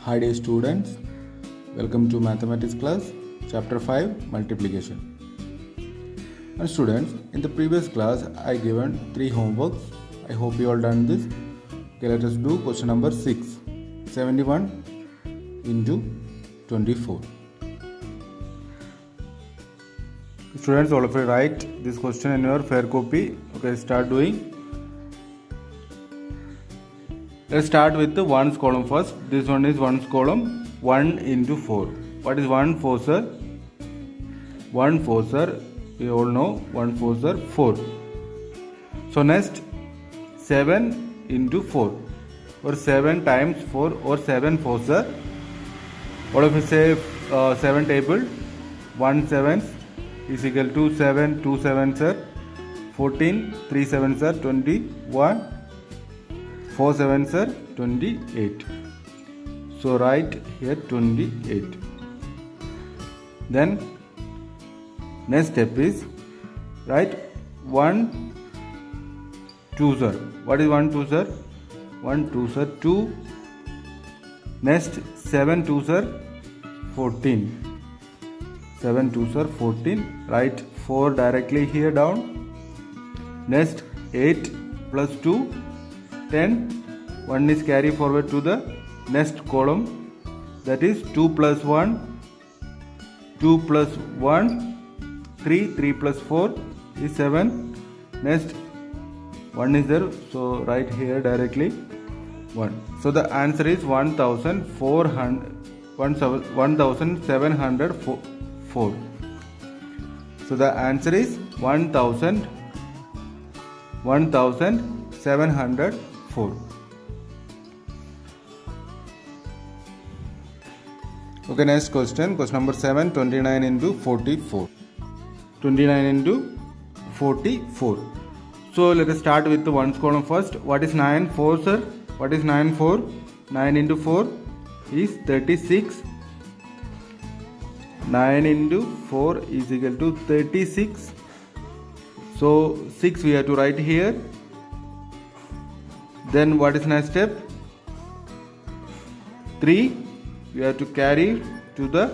Hi dear students, welcome to mathematics class, chapter 5, multiplication. And students, in the previous class I given 3 homeworks. I hope you all done this. Okay, let us do question number 6, 71 into 24. Students, all of you write this question in your fair copy. Okay, start doing. Let's start with the ones column first. This one is ones column. 1 into 4. What is 1 4 sir? 1 4 sir. We all know 1 4 sir 4. So next 7 into 4 or 7 times 4 or 7 4 sir. All of you say 7 table. 1 7 is equal to 7 2 7 sir. 14 3 7 sir 21. 4 7 sir 28. So write here 28. Then next step is write 1 2 sir. What is 1 2 sir? 1 2 sir 2. Next 7 2 sir 14. 7 2 sir 14. Write 4 directly here down. Next 8 plus 2 10. 1 is carry forward to the next column, that is 2 plus 1 2 plus 1 3 3 plus 4 is 7. Next 1 is there, so write here directly 1. So the answer is 1704. So the answer is 1704. Okay, next question number 7, 29 into 44. 29 into 44. So let us start with the ones column first. What is 9 4 sir? What is 9 4? 9 into 4 is 36. 9 into 4 is equal to 36. So 6 we have to write here. Then what is next step? 3 we have to carry to the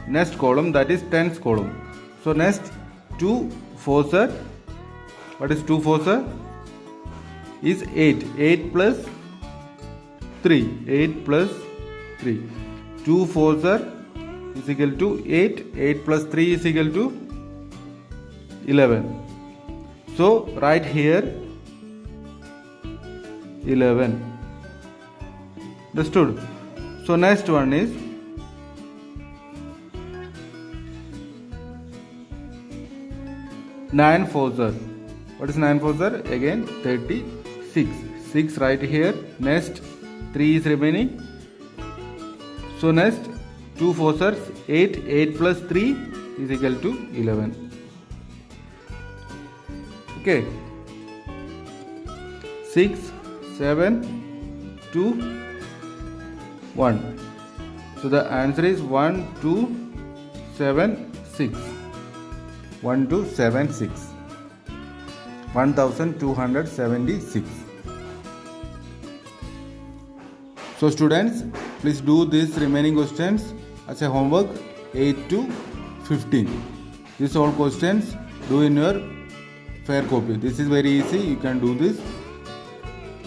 next column, that is tens column. So next 2 4 sir. What is 2 4 sir? Is 8. 8 plus 3. 8 plus 3. 2 4 sir is equal to 8. 8 plus 3 is equal to 11. So write here 11. Understood? So next one is 9 4 sir. What is 9 4 sir? Again 36. 6 right here. Next 3 is remaining. So next 2 4 sir 8. 8 plus 3 is equal to 11. Okay. 6 7 2 1. So the answer is 1 2 7 6. 1 2 7 6. 1276. So students, please do these remaining questions as a homework 8 to 15. These all questions do in your fair copy. This is very easy. You can do this.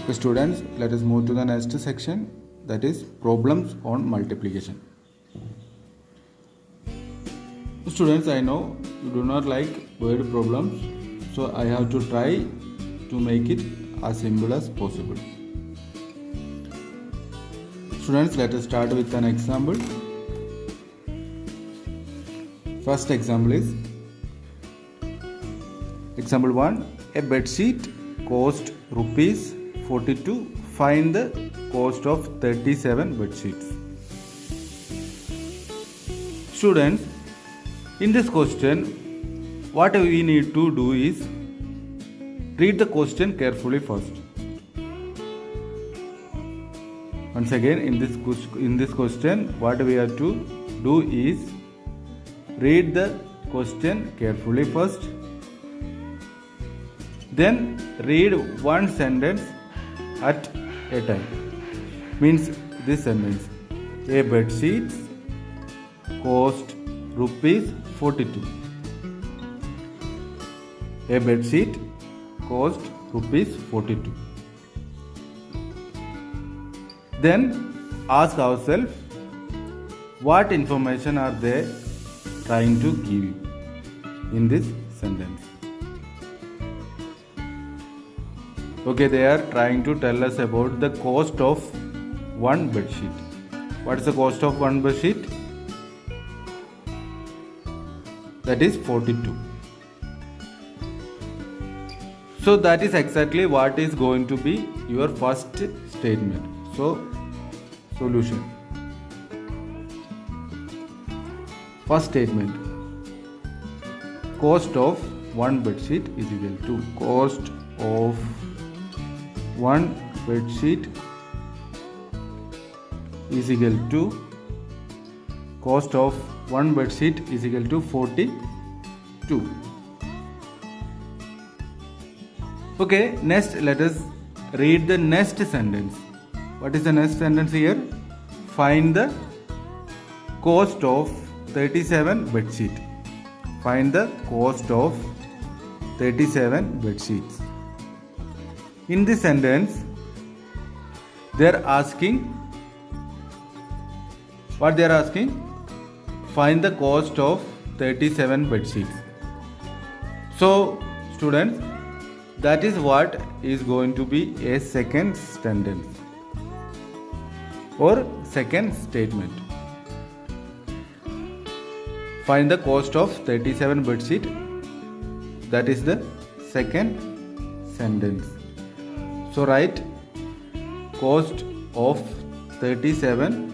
Okay, students, let us move to the next section, that is problems on multiplication. Students, I know you do not like word problems, so I have to try to make it as simple as possible. Students, let us start with an example. First example is example 1. A bedsheet cost rupees 42. Find the cost of 37 bedsheets. Students, in this question, what we need to do is read the question carefully first. Once again, in this question, what we have to do is read the question carefully first. Then read one sentence at a time. Means this sentence. A bed sheet cost rupees 42. A bed sheet cost rupees 42. Then ask ourselves, what information are they trying to give you in this sentence? Okay, they are trying to tell us about the cost of one bed sheet. What is the cost of one bed sheet? That is 42. So that is exactly what is going to be your first statement. So solution. First statement. Cost of one bed sheet is equal to cost of one bed sheet is equal to cost of one bed sheet is equal to 42. Okay, next let us read the next sentence. What is the next sentence here? Find the cost of 37 bed sheet. Find the cost of 37 bed sheets. In this sentence, they are asking, what they are asking? Find the cost of 37 bed sheets. So, students, that is what is going to be a second sentence or second statement. Find the cost of 37 bed sheet. That is the second sentence. So write cost of 37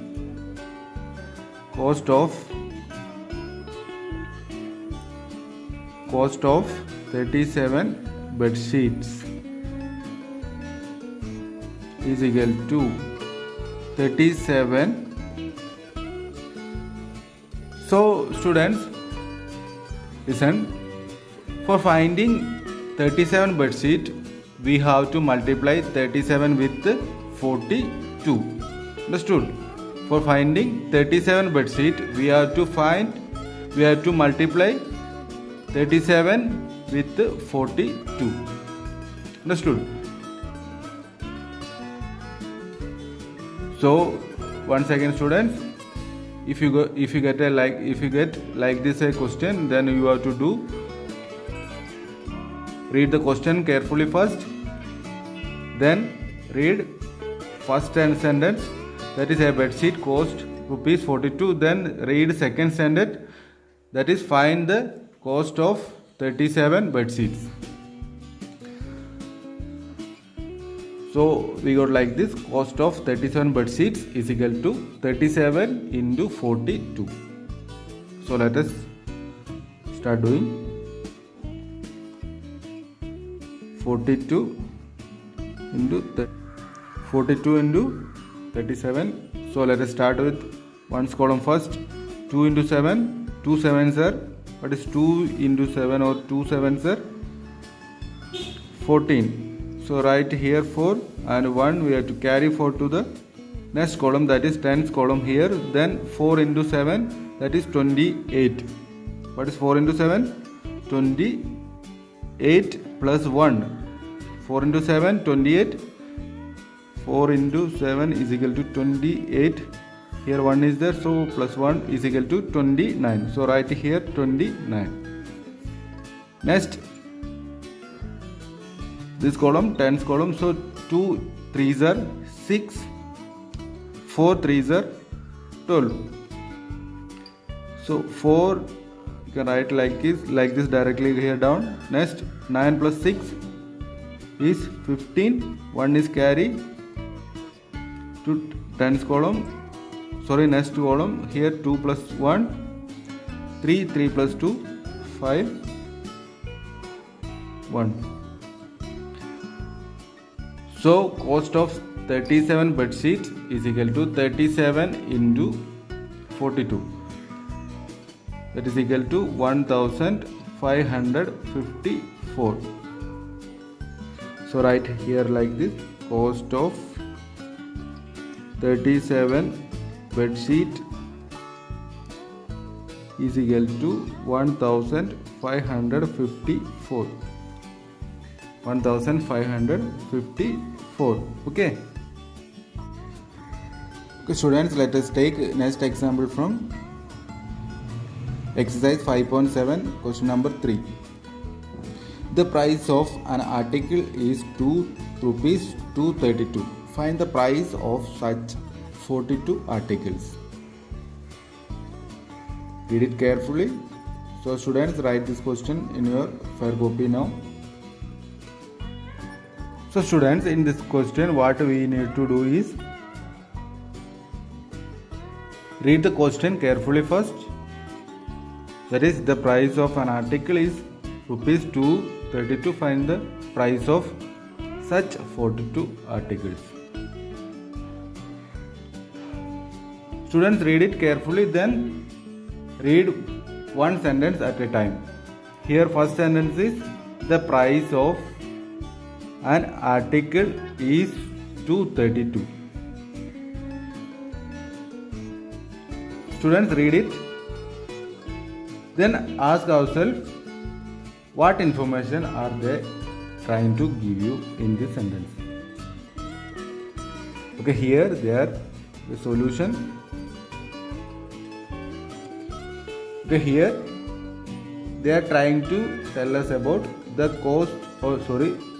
bed sheets is equal to 37. So students, listen, for finding 37 bed sheet, we have to multiply 37 with 42. Understood? For finding 37 bed sheet, we have to multiply 37 with 42. Understood? So once again, students, if you get like this a question, then you have to do, read the question carefully first, then read first sentence, that is a bed sheet cost rupees 42. Then read second sentence, that is find the cost of 37 bed sheets. So we got like this, cost of 37 bed sheets is equal to 37 into 42. So let us start doing. 42 into 37. So let us start with ones column first. 2 into 7, 2 sevens are, what is 2 into 7 or 2 sevens are? 14. So write here 4 and 1, we have to carry 4 to the next column, that is tens column here. Then 4 into 7, that is 28. What is 4 into 7? 28 plus 1. 4 into 7, 28. 4 into 7 is equal to 28. Here 1 is there, so plus 1 is equal to 29. So write here 29. Next, this column, tens column. So 2 3s are 6, 4 3s are 12. So 4 you can write like this directly here down. Next, 9 plus 6 is 15. 1 is carry to tens column. Sorry, next column. Here 2 plus 1, 3, 3 plus 2, 5, 1. So cost of 37 bed sheets is equal to 37 into 42. That is equal to 1554. So write here like this, cost of 37 spreadsheet is equal to 1554. 1554. Okay. Okay, students, let us take next example from exercise 5.7, question number 3. The price of an article is 2 rupees 232. Find the price of such 42 articles. Read it carefully. So students, write this question in your fair copy now. So students, in this question what we need to do is read the question carefully first. That is, the price of an article is rupees 232. Find the price of such 42 articles. Students, read it carefully, then read one sentence at a time. Here first sentence is, the price of an article is 232. Students, read it. Then ask ourselves, what information are they trying to give you in this sentence? Okay, here they are the solution. Okay, here they are trying to tell us about the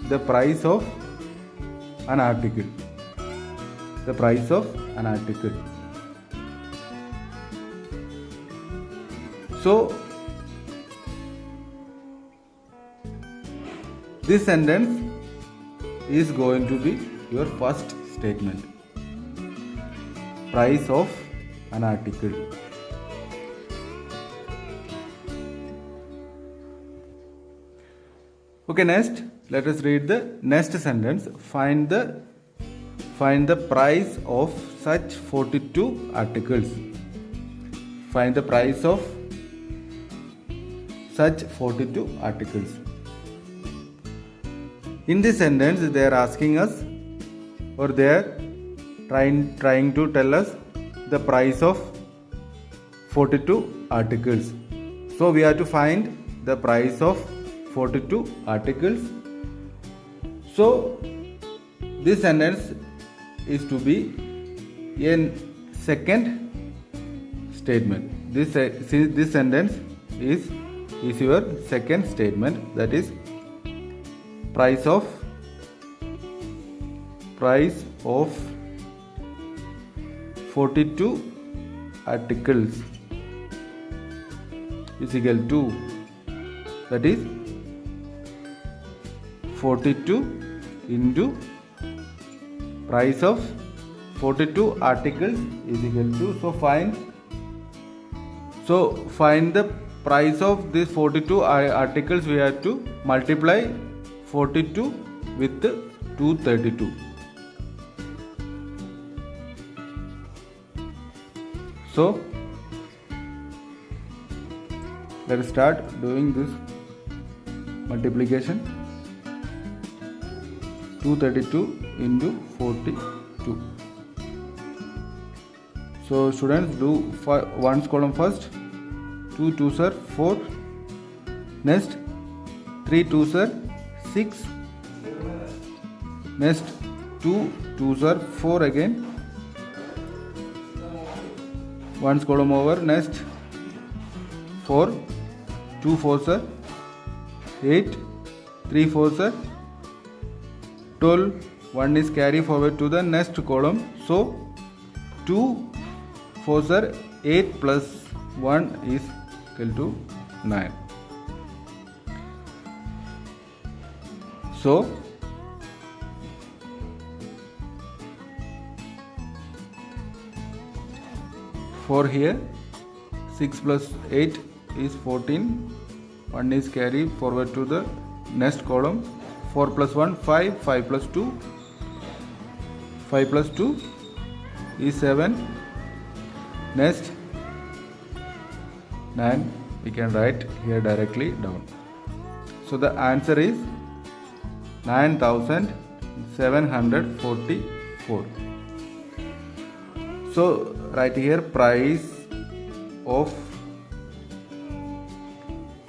the price of an article. The price of an article. So this sentence is going to be your first statement. Price of an article. Okay, next let us read the next sentence. Find the price of such 42 articles. Find the price of such 42 articles. In this sentence they are asking us, or they are trying to tell us the price of 42 articles. So we have to find the price of 42 articles. So this sentence is to be a second statement. This sentence is your second statement, that is, price of 42 articles is equal to, that is, 42 into price of 42 articles is equal to, find the price of these 42 articles. We have to multiply 42 with 232. So let us start doing this multiplication. 232 into 42. So students, do ones column first. 2 2s are 4. Next 3 2s are 6. Next 2 2s are 4 again. Ones column over. Next 4. 2 4s are 8. 3 4s are 12. 1 is carry forward to the next column. So 2 4s are 8 plus 1 is equal to 9. So for here 6 plus 8 is 14. 1 is carried forward to the next column. 4 plus 1 5. 5 plus 2 5 plus 2 is 7. Next 9 we can write here directly down. So the answer is 9744. So write here price of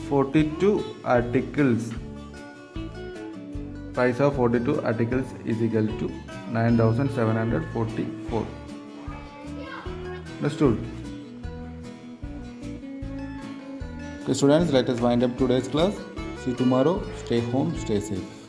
42 articles. Price of 42 articles is equal to 9,744. Understood? Okay, students, let us wind up today's class. See you tomorrow. Stay home, stay safe.